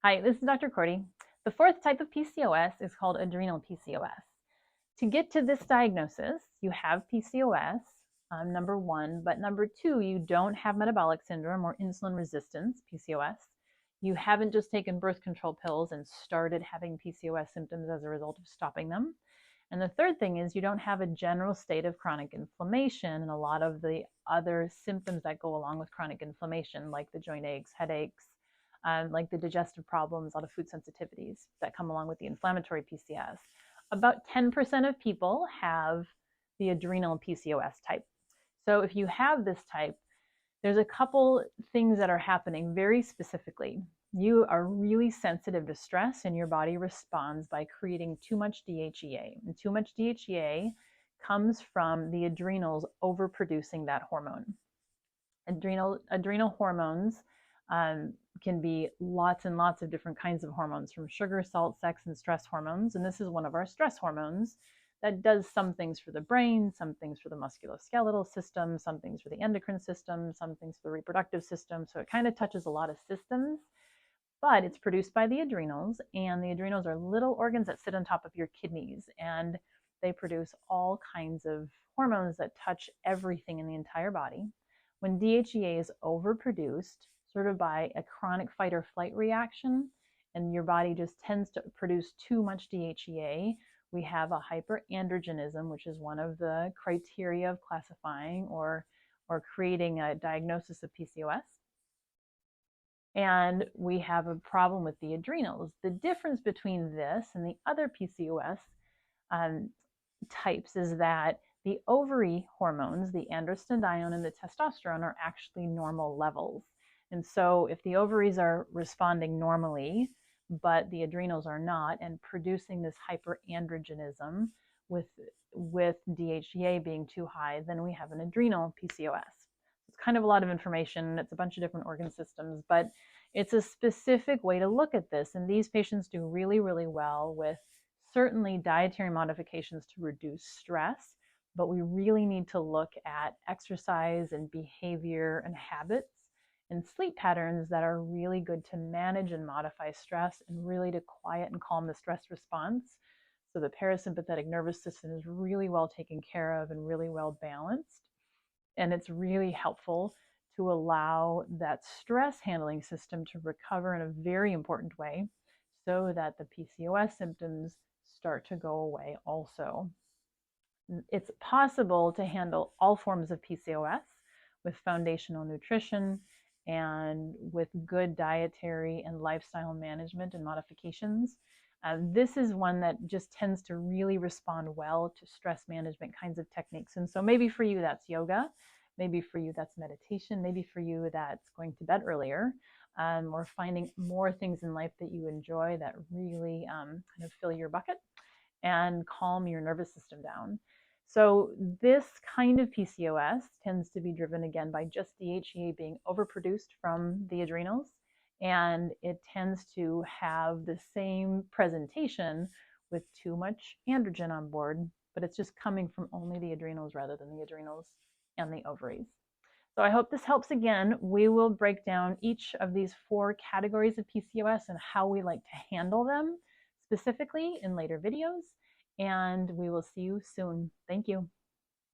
Hi, this is Dr. Cordy. The fourth type of PCOS is called adrenal PCOS. To get to this diagnosis, you have PCOS, number one, but number two, you don't have metabolic syndrome or insulin resistance, PCOS. You haven't just taken birth control pills and started having PCOS symptoms as a result of stopping them. And the third thing is you don't have a general state of chronic inflammation and a lot of the other symptoms that go along with chronic inflammation, like the joint aches, headaches, like the digestive problems, a lot of food sensitivities that come along with the inflammatory PCOS. About 10% of people have the adrenal PCOS type. So if you have this type, there's a couple things that are happening very specifically. You are really sensitive to stress and your body responds by creating too much DHEA. And too much DHEA comes from the adrenals overproducing that hormone. Adrenal hormones can be lots and lots of different kinds of hormones, from sugar, salt, sex, and stress hormones. And this is one of our stress hormones that does some things for the brain, some things for the musculoskeletal system, some things for the endocrine system, some things for the reproductive system. So it kind of touches a lot of systems, but it's produced by the adrenals, and the adrenals are little organs that sit on top of your kidneys, and they produce all kinds of hormones that touch everything in the entire body. When DHEA is overproduced, sort of by a chronic fight or flight reaction, and your body just tends to produce too much DHEA, we have a hyperandrogenism, which is one of the criteria of classifying or creating a diagnosis of PCOS. And we have a problem with the adrenals. The difference between this and the other PCOS types is that the ovary hormones, the androstenedione and the testosterone, are actually normal levels. And so if the ovaries are responding normally, but the adrenals are not, and producing this hyperandrogenism with DHEA being too high, then we have an adrenal PCOS. It's kind of a lot of information. It's a bunch of different organ systems, but it's a specific way to look at this. And these patients do really, really well with certainly dietary modifications to reduce stress, but we really need to look at exercise and behavior and habits and sleep patterns that are really good to manage and modify stress and really to quiet and calm the stress response. So the parasympathetic nervous system is really well taken care of and really well balanced. And it's really helpful to allow that stress handling system to recover in a very important way so that the PCOS symptoms start to go away also. It's possible to handle all forms of PCOS with foundational nutrition and with good dietary and lifestyle management and modifications. This is one that just tends to really respond well to stress management kinds of techniques. And so maybe for you that's yoga, maybe for you that's meditation, maybe for you that's going to bed earlier, or finding more things in life that you enjoy that really kind of fill your bucket and calm your nervous system down. So this kind of PCOS tends to be driven again by just DHEA being overproduced from the adrenals, and it tends to have the same presentation with too much androgen on board, but it's just coming from only the adrenals rather than the adrenals and the ovaries. So I hope this helps. Again, we will break down each of these 4 categories of PCOS and how we like to handle them specifically in later videos, and we will see you soon. Thank you.